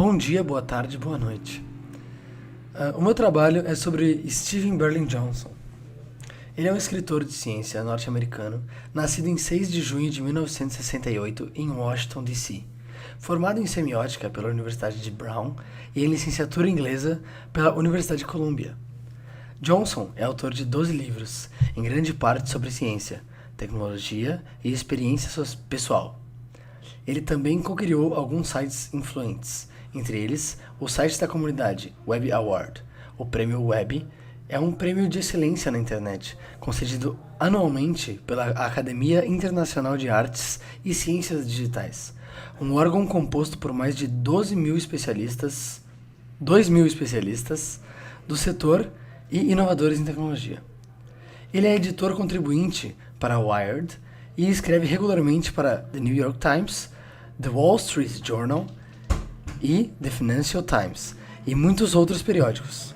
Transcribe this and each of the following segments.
Bom dia, boa tarde, boa noite. O meu trabalho é sobre Stephen Berlin Johnson. Ele é um escritor de ciência norte-americano, nascido em 6 de junho de 1968 em Washington, D.C., formado em semiótica pela Universidade de Brown e em licenciatura inglesa pela Universidade de Columbia. Johnson é autor de 12 livros, em grande parte sobre ciência, tecnologia e experiência pessoal. Ele também co-criou alguns sites influentes, entre eles o site da comunidade Web Award. O prêmio Web é um prêmio de excelência na internet, concedido anualmente pela Academia Internacional de Artes e Ciências Digitais, um órgão composto por mais de 2 mil especialistas do setor e inovadores em tecnologia. Ele é editor contribuinte para Wired e escreve regularmente para The New York Times, The Wall Street Journal e The Financial Times, e muitos outros periódicos.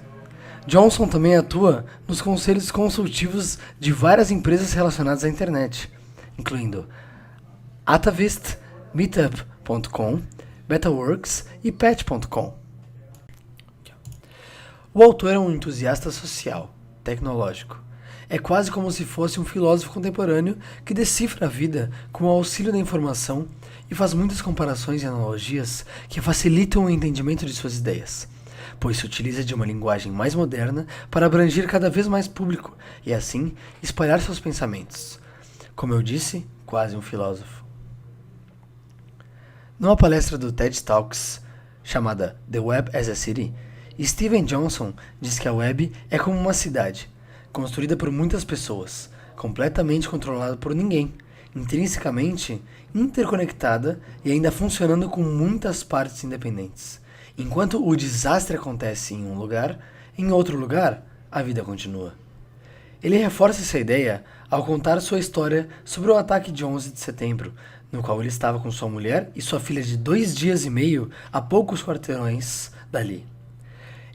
Johnson também atua nos conselhos consultivos de várias empresas relacionadas à internet, incluindo Atavist, Meetup.com, Betaworks e Pet.com. O autor é um entusiasta social, tecnológico. É quase como se fosse um filósofo contemporâneo que decifra a vida com o auxílio da informação e faz muitas comparações e analogias que facilitam o entendimento de suas ideias, pois se utiliza de uma linguagem mais moderna para abranger cada vez mais público e, assim, espalhar seus pensamentos. Como eu disse, quase um filósofo. Numa palestra do TED Talks, chamada The Web as a City, Steven Johnson diz que a web é como uma cidade, construída por muitas pessoas, completamente controlada por ninguém, intrinsecamente interconectada e ainda funcionando com muitas partes independentes. Enquanto o desastre acontece em um lugar, em outro lugar, a vida continua. Ele reforça essa ideia ao contar sua história sobre o ataque de 11 de setembro, no qual ele estava com sua mulher e sua filha de 2 dias e meio a poucos quarteirões dali.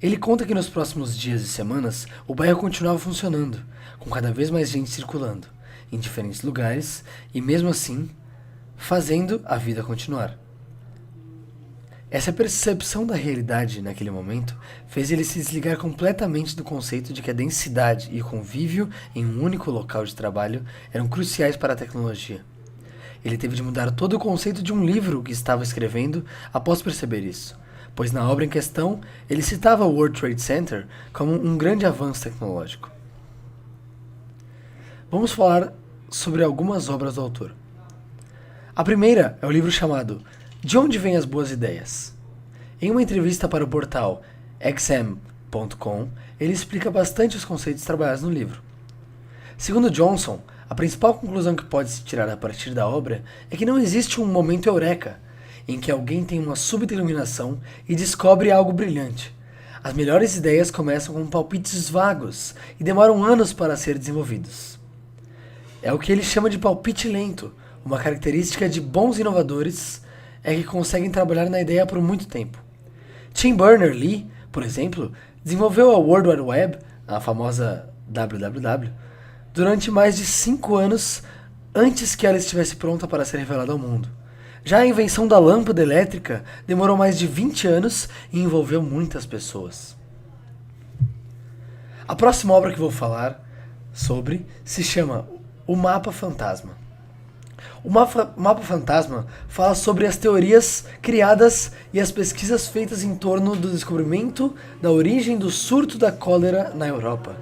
Ele conta que nos próximos dias e semanas o bairro continuava funcionando, com cada vez mais gente circulando, em diferentes lugares e mesmo assim, fazendo a vida continuar. Essa percepção da realidade naquele momento fez ele se desligar completamente do conceito de que a densidade e o convívio em um único local de trabalho eram cruciais para a tecnologia. Ele teve de mudar todo o conceito de um livro que estava escrevendo após perceber isso, pois na obra em questão ele citava o World Trade Center como um grande avanço tecnológico. Vamos falar sobre algumas obras do autor. A primeira é o livro chamado De Onde Vêm as Boas Ideias? Em uma entrevista para o portal XM.com, ele explica bastante os conceitos trabalhados no livro. Segundo Johnson, a principal conclusão que pode-se tirar a partir da obra é que não existe um momento eureka, em que alguém tem uma súbita iluminação e descobre algo brilhante. As melhores ideias começam com palpites vagos e demoram anos para ser desenvolvidos. É o que ele chama de palpite lento. Uma característica de bons inovadores é que conseguem trabalhar na ideia por muito tempo. Tim Berners-Lee, por exemplo, desenvolveu a World Wide Web, a famosa WWW, durante mais de 5 anos antes que ela estivesse pronta para ser revelada ao mundo. Já a invenção da lâmpada elétrica demorou mais de 20 anos e envolveu muitas pessoas. A próxima obra que vou falar sobre se chama O Mapa Fantasma. O Mapa Fantasma fala sobre as teorias criadas e as pesquisas feitas em torno do descobrimento da origem do surto da cólera na Europa.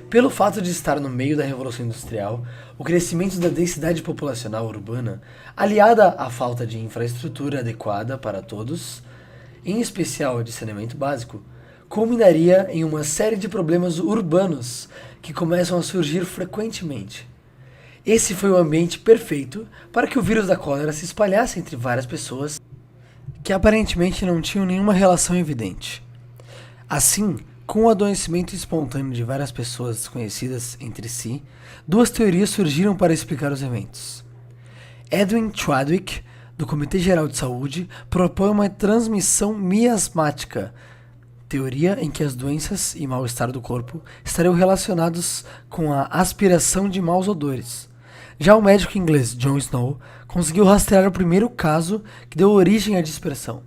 Pelo fato de estar no meio da Revolução Industrial, o crescimento da densidade populacional urbana, aliada à falta de infraestrutura adequada para todos, em especial de saneamento básico, culminaria em uma série de problemas urbanos que começam a surgir frequentemente. Esse foi o ambiente perfeito para que o vírus da cólera se espalhasse entre várias pessoas que aparentemente não tinham nenhuma relação evidente. Assim, com o adoecimento espontâneo de várias pessoas desconhecidas entre si, 2 teorias surgiram para explicar os eventos. Edwin Chadwick, do Comitê Geral de Saúde, propõe uma transmissão miasmática, teoria em que as doenças e mal-estar do corpo estariam relacionados com a aspiração de maus odores. Já o médico inglês John Snow conseguiu rastrear o primeiro caso que deu origem à dispersão.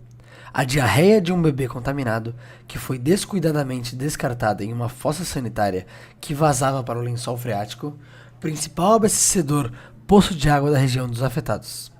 A diarreia de um bebê contaminado, que foi descuidadamente descartada em uma fossa sanitária que vazava para o lençol freático, principal abastecedor poço de água da região dos afetados.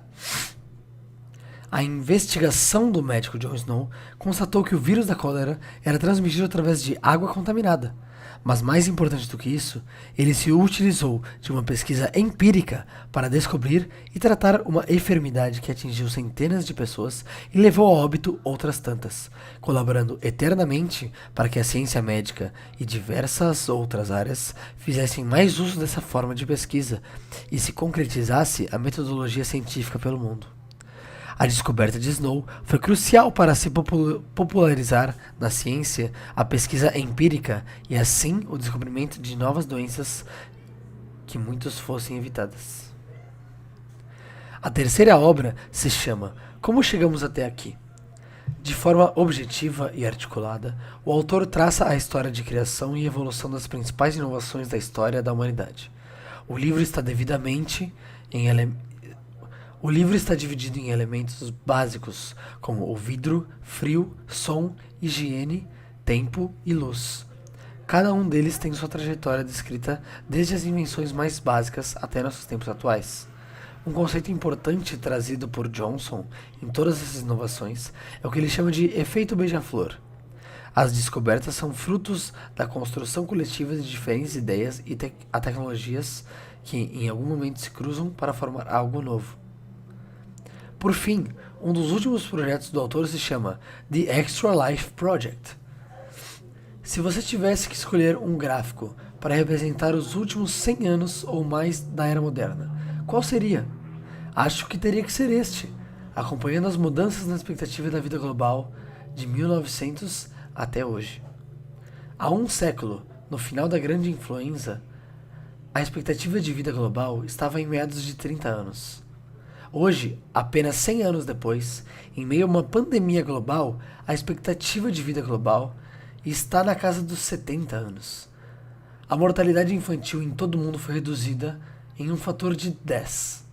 A investigação do médico Jon Snow constatou que o vírus da cólera era transmitido através de água contaminada. Mas mais importante do que isso, ele se utilizou de uma pesquisa empírica para descobrir e tratar uma enfermidade que atingiu centenas de pessoas e levou a óbito outras tantas, colaborando eternamente para que a ciência médica e diversas outras áreas fizessem mais uso dessa forma de pesquisa e se concretizasse a metodologia científica pelo mundo. A descoberta de Snow foi crucial para se popularizar na ciência a pesquisa empírica e assim o descobrimento de novas doenças que muitas fossem evitadas. A terceira obra se chama Como Chegamos Até Aqui. De forma objetiva e articulada, o autor traça a história de criação e evolução das principais inovações da história da humanidade. O livro está dividido em elementos básicos, como o vidro, frio, som, higiene, tempo e luz. Cada um deles tem sua trajetória descrita desde as invenções mais básicas até nossos tempos atuais. Um conceito importante trazido por Johnson em todas essas inovações é o que ele chama de efeito beija-flor. As descobertas são frutos da construção coletiva de diferentes ideias e tecnologias que em algum momento se cruzam para formar algo novo. Por fim, um dos últimos projetos do autor se chama The Extra Life Project. Se você tivesse que escolher um gráfico para representar os últimos 100 anos ou mais da era moderna, qual seria? Acho que teria que ser este, acompanhando as mudanças na expectativa da vida global de 1900 até hoje. Há um século, no final da grande influenza, a expectativa de vida global estava em meados de 30 anos. Hoje, apenas 100 anos depois, em meio a uma pandemia global, a expectativa de vida global está na casa dos 70 anos. A mortalidade infantil em todo o mundo foi reduzida em um fator de 10.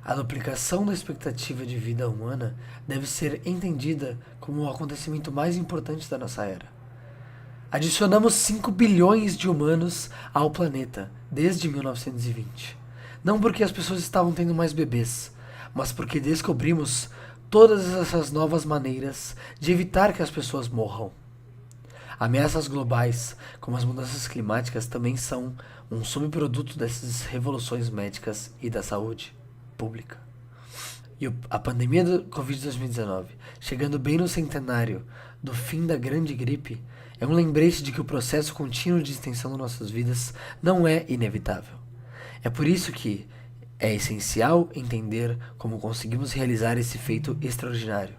A duplicação da expectativa de vida humana deve ser entendida como o acontecimento mais importante da nossa era. Adicionamos 5 bilhões de humanos ao planeta desde 1920. Não porque as pessoas estavam tendo mais bebês, mas porque descobrimos todas essas novas maneiras de evitar que as pessoas morram. Ameaças globais, como as mudanças climáticas, também são um subproduto dessas revoluções médicas e da saúde pública. E a pandemia do Covid-19, chegando bem no centenário do fim da grande gripe, é um lembrete de que o processo contínuo de extensão das nossas vidas não é inevitável. É por isso que é essencial entender como conseguimos realizar esse feito extraordinário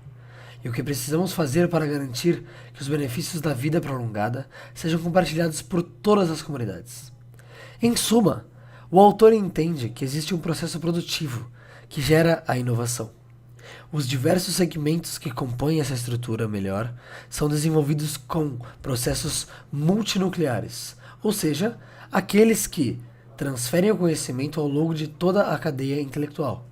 e o que precisamos fazer para garantir que os benefícios da vida prolongada sejam compartilhados por todas as comunidades. Em suma, o autor entende que existe um processo produtivo que gera a inovação. Os diversos segmentos que compõem essa estrutura melhor são desenvolvidos com processos multinucleares, ou seja, aqueles que transferem o conhecimento ao longo de toda a cadeia intelectual.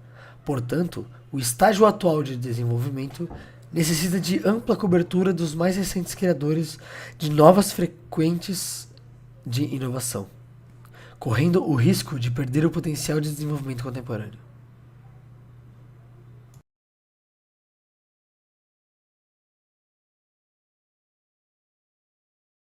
Portanto, o estágio atual de desenvolvimento necessita de ampla cobertura dos mais recentes criadores de novas frequentes de inovação, correndo o risco de perder o potencial de desenvolvimento contemporâneo.